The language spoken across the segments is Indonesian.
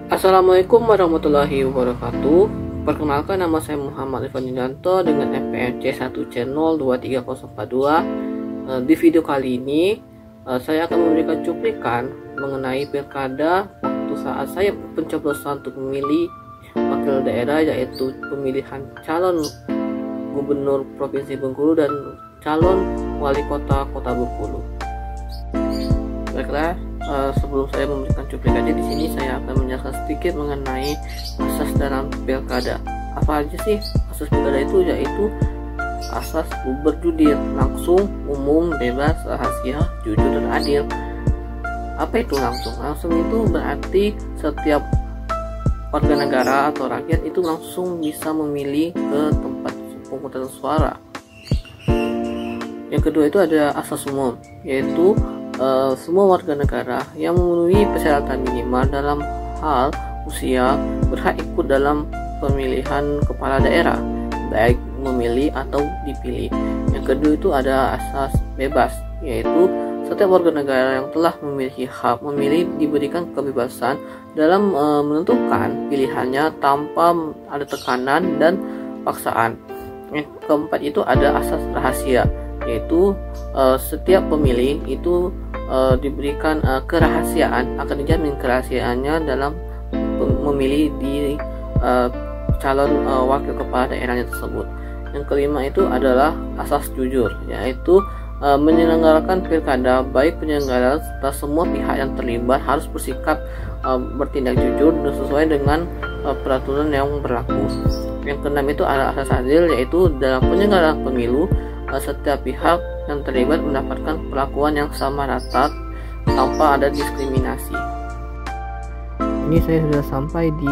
Assalamualaikum warahmatullahi wabarakatuh. Perkenalkan, nama saya Muhammad Irfan Dinanto dengan NPM C1C02342. Di video kali ini saya akan memberikan cuplikan mengenai pilkada waktu saat saya pencoblosan untuk memilih wakil daerah, yaitu pemilihan calon gubernur Provinsi Bengkulu dan calon wali kota Kota Bengkulu. Baiklah, sebelum saya memberikan cuplikannya, di sini saya akan menjelaskan sedikit mengenai asas dalam pilkada. Apa aja sih asas pilkada itu? Yaitu asas berjudil, langsung, umum, bebas, rahasia, jujur, dan adil. Apa itu langsung? Langsung itu berarti setiap warga negara atau rakyat itu langsung bisa memilih ke tempat pemungutan suara. Yang kedua itu ada asas umum, yaitu semua warga negara yang memenuhi persyaratan minimal dalam hal usia berhak ikut dalam pemilihan kepala daerah, baik memilih atau dipilih. Yang kedua itu ada asas bebas, yaitu setiap warga negara yang telah memiliki hak memilih diberikan kebebasan dalam menentukan pilihannya tanpa ada tekanan dan paksaan. Yang keempat itu ada asas rahasia, yaitu setiap pemilih itu diberikan kerahasiaan, akan dijamin kerahasiaannya dalam memilih di calon wakil kepala daerahnya tersebut. Yang kelima itu adalah asas jujur, yaitu menyelenggarakan pilkada, baik penyelenggara serta semua pihak yang terlibat harus bersikap bertindak jujur dan sesuai dengan peraturan yang berlaku. Yang keenam itu adalah asas adil, yaitu dalam penyelenggaraan pemilu setiap pihak yang terlibat mendapatkan perlakuan yang sama rata tanpa ada diskriminasi. Ini saya sudah sampai di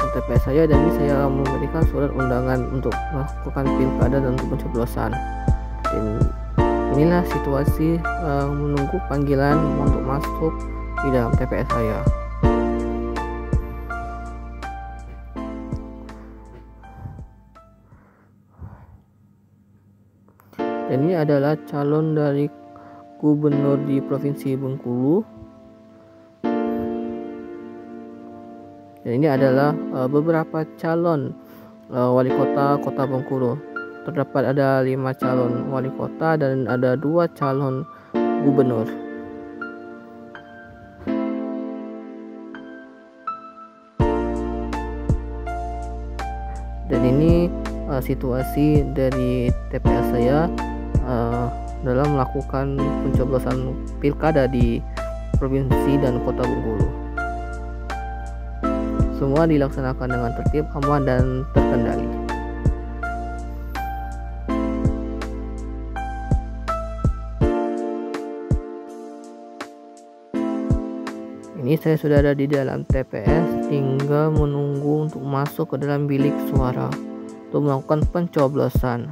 TPS saya, dan ini saya memberikan surat undangan untuk melakukan pilkada dan untuk pencoblosan. Dan inilah situasi menunggu panggilan untuk masuk di dalam TPS saya. Dan ini adalah calon dari gubernur di Provinsi Bengkulu. Dan ini adalah beberapa calon wali kota Kota Bengkulu. Terdapat ada 5 calon wali kota dan ada 2 calon gubernur. Dan ini situasi dari TPS saya dalam melakukan pencoblosan pilkada di Provinsi dan Kota Bengkulu. Semua dilaksanakan dengan tertib, aman, dan terkendali. Ini saya sudah ada di dalam TPS, tinggal menunggu untuk masuk ke dalam bilik suara untuk melakukan pencoblosan.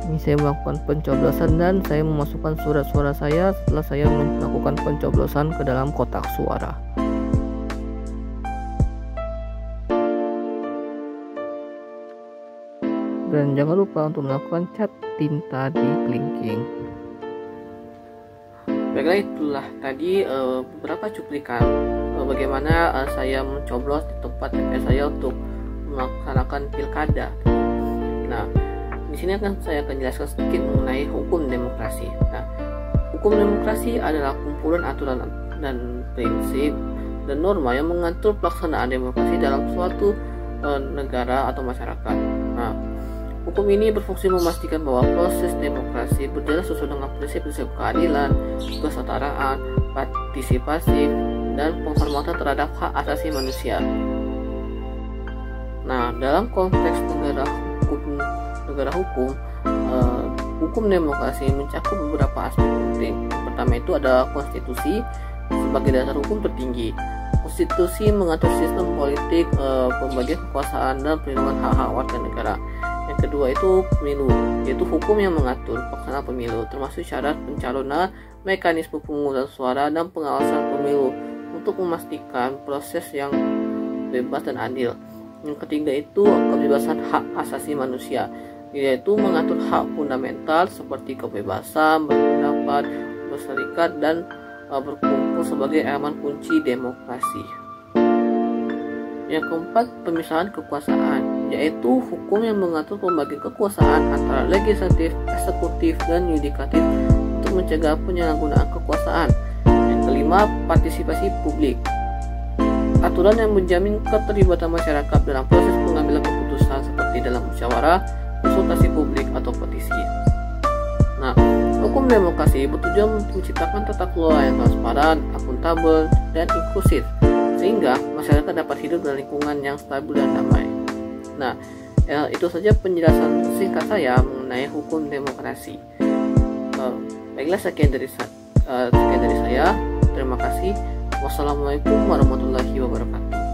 Ini saya melakukan pencoblosan dan saya memasukkan surat suara saya setelah saya melakukan pencoblosan ke dalam kotak suara. Dan jangan lupa untuk melakukan cat tinta di kelingking. Baiklah, itulah tadi beberapa cuplikan bagaimana saya mencoblos di tempat TPS saya untuk melaksanakan pilkada. Nah, di sini saya akan jelaskan sedikit mengenai hukum demokrasi. Nah, hukum demokrasi adalah kumpulan aturan dan prinsip dan norma yang mengatur pelaksanaan demokrasi dalam suatu negara atau masyarakat. Nah, hukum ini berfungsi memastikan bahwa proses demokrasi berjalan sesuai dengan prinsip-prinsip keadilan, kesetaraan, partisipasi, dan penghormatan terhadap hak asasi manusia. Nah, dalam konteks negara hukum, hukum demokrasi mencakup beberapa aspek penting. Pertama itu ada konstitusi sebagai dasar hukum tertinggi. Konstitusi mengatur sistem politik, pembagian kekuasaan, dan perlindungan hak-hak warga negara. Yang kedua itu pemilu, yaitu hukum yang mengatur pelaksanaan pemilu, termasuk syarat pencalonan, mekanisme pemungutan suara, dan pengawasan pemilu untuk memastikan proses yang bebas dan adil. Yang ketiga itu kebebasan hak asasi manusia, yaitu mengatur hak fundamental seperti kebebasan berpendapat, berserikat, dan berkumpul sebagai elemen kunci demokrasi. Yang keempat, pemisahan kekuasaan, yaitu hukum yang mengatur pembagian kekuasaan antara legislatif, eksekutif, dan yudikatif untuk mencegah penyalahgunaan kekuasaan. Yang kelima, partisipasi publik, aturan yang menjamin keterlibatan masyarakat dalam proses pengambilan keputusan seperti dalam musyawarah, konsultasi publik, atau petisi. Nah, hukum demokrasi bertujuan menciptakan tata kelola yang transparan, akuntabel, dan inklusif, sehingga masyarakat dapat hidup dalam lingkungan yang stabil dan damai. Nah, itu saja penjelasan singkat saya mengenai hukum demokrasi. Baiklah, sekian dari saya. Terima kasih. Wassalamualaikum warahmatullahi wabarakatuh.